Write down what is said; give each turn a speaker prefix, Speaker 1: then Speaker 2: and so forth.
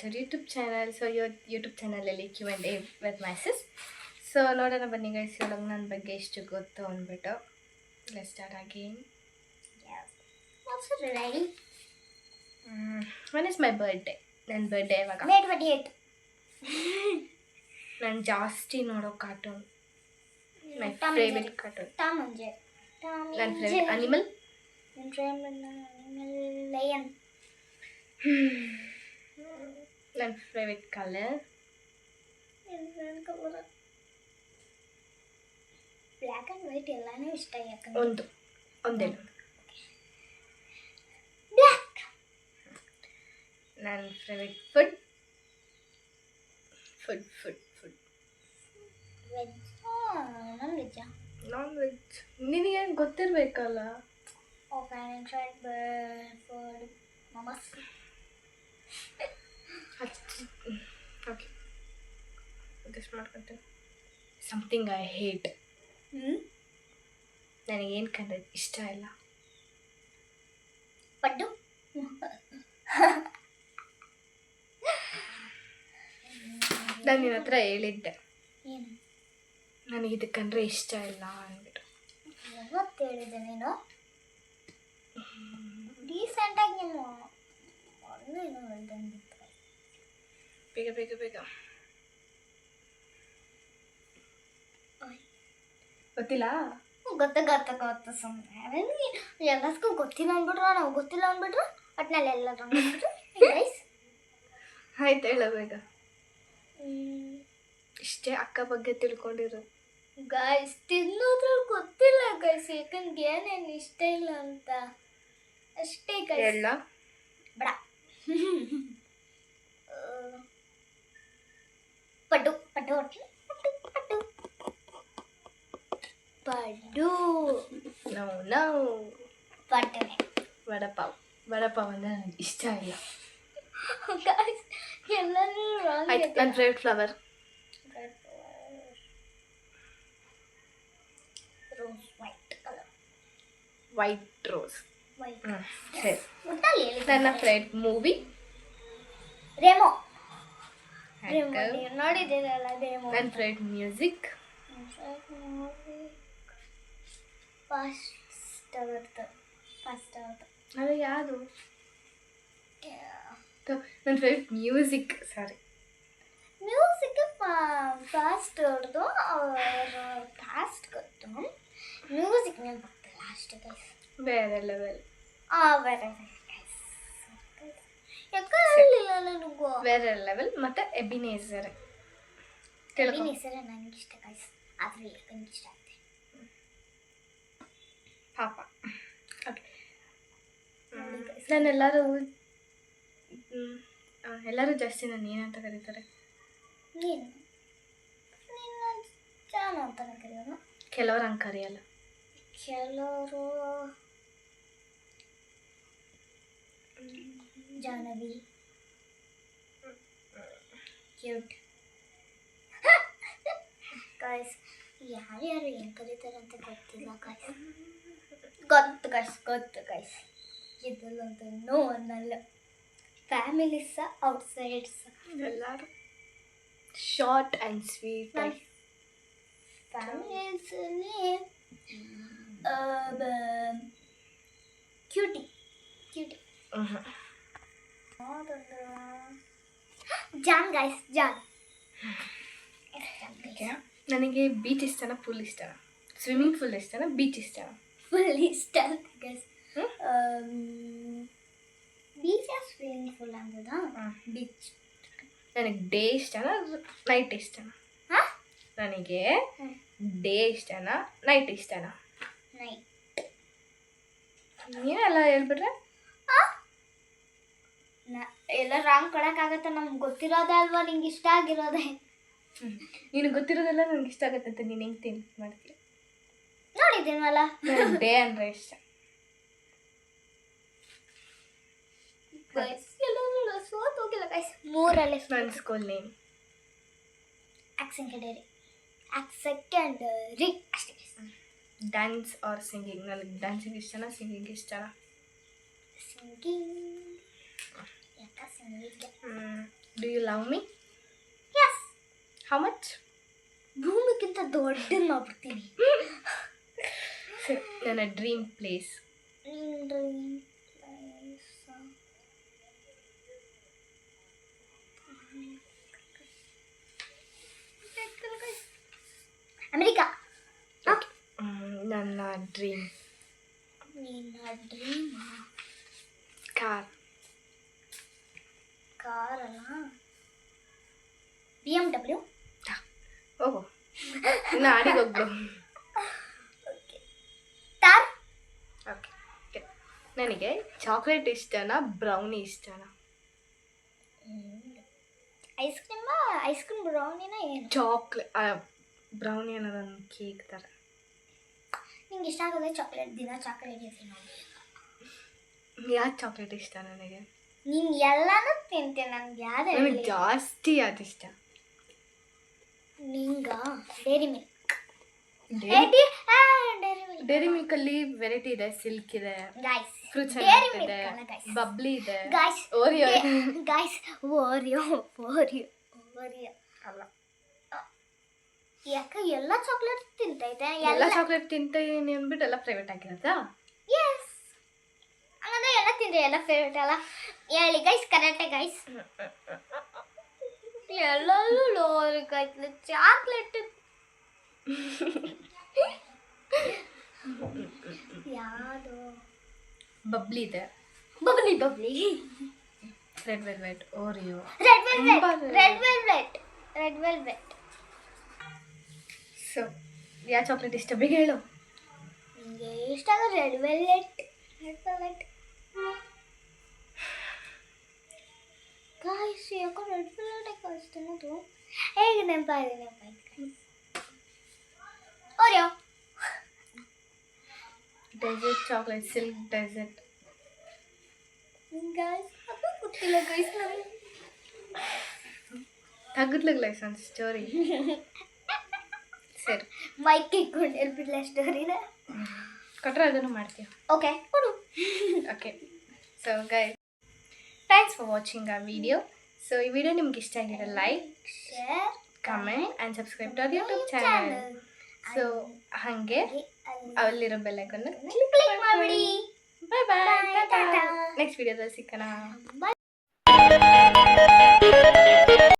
Speaker 1: our YouTube channel. So your YouTube channel ಅಲ್ಲಿ Q&A with my sis. So ನೋಡೋಣ ಬನ್ನಿ guys, ಇವಾಗ ನನ್ನ ಬಗ್ಗೆ ಎಷ್ಟು ಗೊತ್ತು ಅಂದ್ಬಿಟ್ಟು. Let's start again.
Speaker 2: Yes. Also ready?
Speaker 1: When is my birthday? ನನ್ನ ಬರ್ಡೇ ಇವಾಗ.
Speaker 2: May 28.
Speaker 1: ನಾನು ಜಾಸ್ತಿ ನೋಡೋ cartoon, my
Speaker 2: Tom and
Speaker 1: favourite
Speaker 2: Jerry.
Speaker 1: Cartoon.
Speaker 2: Tom and Jerry. Tom
Speaker 1: ನನ್ನ
Speaker 2: and
Speaker 1: ಫೇವರಿಟ್
Speaker 2: Jerry.
Speaker 1: ಅನಿಮಲ್.
Speaker 2: ನನ್ನ favorite animal lion.
Speaker 1: ನನ್ನ ಫೇವರಿಟ್ ಕಲರ್
Speaker 2: ನನ್ನ favorite color black and white ಎಲ್ಲಾನು ಇಷ್ಟ. ಯಾಕಂದ್ರೆ
Speaker 1: ಒಂದೇನು
Speaker 2: ಬ್ಲ್ಯಾಕ್.
Speaker 1: ನನ್ನ ಫೇವರಿಟ್ ಫುಡ್
Speaker 2: ವೆಜ್. ನಾನ್ ವೆಜ್ಜಾ?
Speaker 1: ನಾನ್ ವೆಜ್ ನಿನಗೆ ಗೊತ್ತಿರಬೇಕಲ್ಲ.
Speaker 2: ಓಕೆ, ಫುಡ್ ಮಮಸ್.
Speaker 1: ಓಕೆ, ಗೆಸ್ ಮಾಡ್ಕೊಂತೀನಿ. Something I hate. ನನಗೇನು ಕಂಡ್ರೆ ಇಷ್ಟ ಇಲ್ಲ.
Speaker 2: ಪಡ್ಡು.
Speaker 1: ನಾನು ನಿನ್ನ ಹತ್ರ ಹೇಳಿದ್ದೆ
Speaker 2: ಏನು
Speaker 1: ನನಗಿದು ಕಂಡ್ರೆ ಇಷ್ಟ ಇಲ್ಲ ಅಂದ್ಬಿಟ್ಟು.
Speaker 2: ಯಾವತ್ತು ಹೇಳಿದ್ದೆ ನೀನು? ರೀಸೆಂಟಾಗಿ ನೀನು ಏನು ಹೇಳ್ದೆ ಅಂದಿತ್ತು.
Speaker 1: ಬೇಗ ಬೇಗ ಬೇಗ. ಗೊತ್ತಿಲ್ಲ?
Speaker 2: ಗೊತ್ತು ಸುಮ್ಮನೆ ಎಲ್ಲದಕ್ಕೂ ಗೊತ್ತಿಲ್ಲ ಅಂದ್ಬಿಟ್ರು, ನಾವು ಗೊತ್ತಿಲ್ಲ ಅಂದ್ಬಿಟ್ರು, ಒಟ್ಟಿನಲ್ಲಿ ಎಲ್ಲರೂ ಅಂದ್ಬಿಟ್ರು. ಗೈಸ್
Speaker 1: ಆಯ್ತು, ಹೇಳ ಬೇಗ. ಇಷ್ಟೇ ಅಕ್ಕ ಬಗ್ಗೆ ತಿಳ್ಕೊಂಡಿರು.
Speaker 2: ಗೈಸ್ ತಿನ್ನೋದ್ರಲ್ಲಿ ಗೊತ್ತಿಲ್ಲ ಗೈಸ್, ಯಾಕಂದ್ರೆ ಏನೇನು ಇಷ್ಟ ಇಲ್ಲ ಅಂತ ಅಷ್ಟೇ ಗೈಸ್.
Speaker 1: ಹೇಳ
Speaker 2: ಬೇಡ. ಪಡ್ಡು ಪಡ್ಡು ಪಡ್ಡು ಪಡ್ಡು ಪಡ್ಡು
Speaker 1: ನೋ ನೋ.
Speaker 2: ಪಡ್ಡು.
Speaker 1: ವಡಪಾವ್ ಅಂದರೆ ನನಗೆ ಇಷ್ಟ ಇಲ್ಲ.
Speaker 2: ಗೈಸ್ ಎಲ್ಲರೂ ರಾಂಗ್.
Speaker 1: ಆಯ್ತು, ನನ್ನ favourite flower
Speaker 2: rose. White colour.
Speaker 1: White rose.
Speaker 2: White.
Speaker 1: ಸರಿ.
Speaker 2: ಒಟ್ಟಲ್ಲಿ ಹೇಳಿದ್ದೆ.
Speaker 1: ನನ್ನ ಫೇವ್ರೆಟ್ ಮೂವಿ
Speaker 2: ರೇಮೋ. ರೇಮೋ ನೀವು ನೋಡಿದ್ದೀರಲ್ಲ ರೇಮೋ.
Speaker 1: ನನ್ನ ಫೇವ್ರೆಟ್ ಮ್ಯೂಸಿಕ್
Speaker 2: ಫಾಸ್ಟ್ ಆಗುತ್ತೆ.
Speaker 1: ಅದು ಯಾವುದು? ನನ್ನ ಫೇವ್ರೆಟ್ ಮ್ಯೂಸಿಕ್. ಸಾರಿ,
Speaker 2: ಮ್ಯೂಸಿಕ್ ಫಾಸ್ಟ್ ಅವ್ರದ್ದು. ಅವರು ಫಾಸ್ಟ್ ಗೊತ್ತು, ಮ್ಯೂಸಿಕ್ ಮೇಲೆ ಬರ್ತಿಲ್ಲ ಅಷ್ಟೇ ಗೈಸ್.
Speaker 1: ಬೇರೆ ಲೆವೆಲ್.
Speaker 2: ಬೇರೆ ಯಾಕೆ ಹೇಳಿಲ್ಲ ನನಗೂ.
Speaker 1: ಬೇರೆ ಲೆವೆಲ್. ಮತ್ತು ಎಬಿನೇಸರ್
Speaker 2: ಹೆಸರೇ ನನಗೆ ಇಷ್ಟ ಗೈಸ್, ಆದರೆ ಯಾಕಂದ್ರೆ ಇಷ್ಟ ಆಗುತ್ತೆ
Speaker 1: ಪಾಪ. ಓಕೆ, ನಾನೆಲ್ಲರೂ ಎಲ್ಲರೂ ಜಾಸ್ತಿ ನಾನು ಏನಂತ ಕರೀತಾರೆ?
Speaker 2: ನೀನು ಜಾನು ಅಂತಾನೆ ಕರೆಯೋದು.
Speaker 1: ಕೆಲವರು ಹಂಗೆ ಕರೆಯಲ್ಲ.
Speaker 2: ಕೆಲವರು ಜಾಹ್ನವಿ. ಕ್ಯೂಟ್. ಗೈಸ್ ಯಾರ್ಯಾರು ಏನು ಕರೀತಾರೆ ಅಂತ ಗೊತ್ತಿಲ್ಲ ಗೈಸ್. ಗೊತ್ತು ಗೈಸ್. ಇದಲ್ಲಂತೂ ನೋ ಅನ್ನಲ್ಲ. ಫ್ಯಾಮಿಲೀಸ್ ಔಟ್ಸೈಡ್ಸ್
Speaker 1: ಎಲ್ಲರೂ ಶಾರ್ಟ್ ಆ್ಯಂಡ್ ಸ್ವೀಟ್.
Speaker 2: ಫ್ಯಾಮಿಲೀಸಲ್ಲಿ ಕ್ಯೂಟಿ. John guys, John.
Speaker 1: ನನಗೆ ಬೀಚ್ ಇಷ್ಟನಾ ಫುಲ್ ಇಷ್ಟನಾ? ಸ್ವಿಮ್ಮಿಂಗ್ ಫುಲ್ ಇಷ್ಟನಾ ಬೀಚ್ ಇಷ್ಟನಾ?
Speaker 2: ಫುಲ್ ಇಷ್ಟ ಗೈಸ್. ಬೀಚ್ ಸ್ವಿಮ್ಮಿಂಗ್ ಫುಲ್ ಅಂದದ. ಬೀಚ್
Speaker 1: ನನಗೆ ಡೇ ಇಷ್ಟನಾ ನೈಟ್ ಇಷ್ಟನಾ? ನನಗೆ ಡೇ ಇಷ್ಟನಾ ನೈಟ್ ಇಷ್ಟನಾ?
Speaker 2: ನೈಟ್.
Speaker 1: ನೀವೆಲ್ಲ ಹೇಳ್ಬಿಟ್ರೆ
Speaker 2: ಎಲ್ಲ ರಾಂಗ್ ಕೊಡೋಕ್ಕಾಗತ್ತೆ. ನಮ್ಗೆ ಗೊತ್ತಿರೋದೇ ಅಲ್ವಾ ನಿಂಗೆ ಇಷ್ಟ ಆಗಿರೋದೇ.
Speaker 1: ನೀನು ಗೊತ್ತಿರೋದೆಲ್ಲ ನನಗೆ ಇಷ್ಟ ಆಗುತ್ತೆ ಅಂತ ನೀನು ಹೆಂಗೆ ಥಿಂಕ್ ಮಾಡ್ತೀಯ?
Speaker 2: ನೋಡಿದ್ದೀನಲ್ಲ.
Speaker 1: ನನಗೆ ಡೇ ಅಂದರೆ ಇಷ್ಟ.
Speaker 2: ಸೋತೋಗಿಲ್ಲ ಗೈಸ್. ಮೂರಲ್ಲೇ
Speaker 1: ನನ್ನ ಸ್ಕೂಲ್ ನೇಮ್
Speaker 2: ಸೆಕೆಂಡರಿ ಅಷ್ಟೇ.
Speaker 1: Dance or singing? ನನಗೆ ಡ್ಯಾನ್ಸಿಂಗ್ ಇಷ್ಟನಾ ಸಿಂಗಿಂಗ್ ಇಷ್ಟನಾ?
Speaker 2: ಸಿಂಗಿಂಗ್. ಯಾಕೆ singing?
Speaker 1: Do you love me?
Speaker 2: Yes.
Speaker 1: How much?
Speaker 2: ಭೂಮಿಗಿಂತ ದೊಡ್ಡದು ಮಾಡ್ಬಿಡ್ತೀನಿ.
Speaker 1: ನನ್ನ ಡ್ರೀಮ್ ಪ್ಲೇಸ್.
Speaker 2: ಅಮೆರಿಕಾ.
Speaker 1: ನನ್ನ ಡ್ರೀಮ್
Speaker 2: ನಿನ್ನ ಡ್ರೀಮ್
Speaker 1: ಕಾರ್.
Speaker 2: ಕಾರಲ್ಲ, BMW.
Speaker 1: ಓಹ್, ನಾಡಿಗೆ ಹೋಗ್ಬಿಡು.
Speaker 2: ತಾರ್.
Speaker 1: ಓಕೆ, ನನಗೆ ಚಾಕ್ಲೇಟ್ ಇಷ್ಟನಾ ಬ್ರೌನಿ ಇಷ್ಟನಾ?
Speaker 2: ಐಸ್ ಕ್ರೀಮ್ ಬ್ರೌನಿನ ಏನು?
Speaker 1: ಬ್ರೌನಿ ಅನ್ನೋದೊಂದು ಕೇಕ್ ಥರ.
Speaker 2: ನಿಂಗೆ ಇಷ್ಟ ಆಗೋದೇ ಚಾಕ್ಲೇಟ್, ದಿನ ಚಾಕ್ಲೇಟ್ ತಿನ್ನೋದು.
Speaker 1: ಯಾವ್ದು ಚಾಕ್ಲೇಟ್ ಇಷ್ಟ ನನಗೆ?
Speaker 2: ನೀನು ಎಲ್ಲಾನು ತಿಂತೀನಿ, ನನಗೆ ಯಾವ್ದು
Speaker 1: ನನಗೆ ಜಾಸ್ತಿ ಅದು ಇಷ್ಟ.
Speaker 2: ನಿಂಗ ಡೈರಿ ಮಿಲ್ಕ್.
Speaker 1: ಡೈರಿ ಮಿಲ್ಕ್ ಅಲ್ಲಿ ವೆರೈಟಿ ಇದೆ. ಸಿಲ್ಕ್ ಇದೆ,
Speaker 2: ಗೈಸ್,
Speaker 1: ಫ್ರೂಟ್ಸ್
Speaker 2: ಡೈರಿ
Speaker 1: ಇದೆ,
Speaker 2: ಮಿಲ್ಕ್ ಗೈಸ್,
Speaker 1: ಬಬ್ಲಿ ಇದೆ,
Speaker 2: ಗೈಸ್,
Speaker 1: ಓರಿಯೋ
Speaker 2: ಗೈಸ್, ಓರಿಯೋ
Speaker 1: ಅಲ್ಲ.
Speaker 2: ಯಾಕೆ ಎಲ್ಲ ಚಾಕ್ಲೇಟ್ ತಿಂತೈತೆ?
Speaker 1: ಎಲ್ಲ ಚಾಕ್ಲೇಟ್ ತಿಂತೀನಿ ಅಂದ್ಬಿಟ್ಟು ಎಲ್ಲ ಪ್ರೈವೇಟ್ ಆಗಿರೋದಾ?
Speaker 2: ಎಸ್, ಹಂಗಂದ್ರೆ ಎಲ್ಲ ತಿಂದ್ರೆ ಎಲ್ಲ ಫೇವ್ರೇಟ್ ಅಲ್ಲ. ಹೇಳಿ ಗೈಸ್, ಕರೆಕ್ಟೇ ಗೈಸ್. ಎಲ್ಲರೂ ಲೋರಿ ಗೈಸ್ ಚಾಕ್ಲೇಟ್. ಯಾವುದು?
Speaker 1: ಬಬ್ಲಿ ಇದೆ,
Speaker 2: bubbly
Speaker 1: red velvet, Oreo,
Speaker 2: red velvet.
Speaker 1: So ಯಾವ ಚಾಕ್ಲೇಟ್ ಇಷ್ಟ ಬೇಗ ಹೇಳು.
Speaker 2: ನಿಮಗೆ ಇಷ್ಟ ಆಗೋ ರೆಡ್ ವೆಲ್ವೆಟ್. ಗಾಯ್ಸ್, ಯಾಕೋ ರೆಡ್ ವೆಲ್ವೆಟ್ ಕಾಸ್ಟ್ ಅನ್ನೋದು ಹೇಗೆ ನೆನಪಾಯ್ತು. Oreo,
Speaker 1: dessert chocolate, silk dessert.
Speaker 2: Guys ಅದು ಗೊತ್ತಿಲ್ಲ ಗೈಸ್ ನಮಗೆ.
Speaker 1: ತಗದ್ಲಗ್ಲ ಒಂದು ಸ್ಟೋರಿ. ಸರಿ,
Speaker 2: ಮೈಕ್ ಇಟ್ಕೊಂಡು ಹೇಳ್ಬಿಡ್ಲ ಸ್ಟೋರಿನ.
Speaker 1: ಕೊಟ್ಟರೆ ಅದನ್ನು ಮಾಡ್ತೀವಿ.
Speaker 2: ಓಕೆ ಕೊಡು.
Speaker 1: Okay, so guys, thanks for watching ಆ ವಿಡಿಯೋ. ಸೊ ಈ ವಿಡಿಯೋ ನಿಮ್ಗೆ ಇಷ್ಟ ಆಗಿರೋ like,
Speaker 2: share,
Speaker 1: comment and subscribe to our YouTube channel. So ಹಾಗೆ ಅಲ್ಲಿರೋ ಬೆಲ್ ಐಕಾನ್ನ
Speaker 2: ಕ್ಲಿಕ್ ಮಾಡಿಬಿಡಿ.
Speaker 1: Bye bye.
Speaker 2: Bye, ಟಾಟಾ.
Speaker 1: ನೆಕ್ಸ್ಟ್ ವಿಡಿಯೋದಲ್ಲಿ ಸಿಕ್ಕಣ.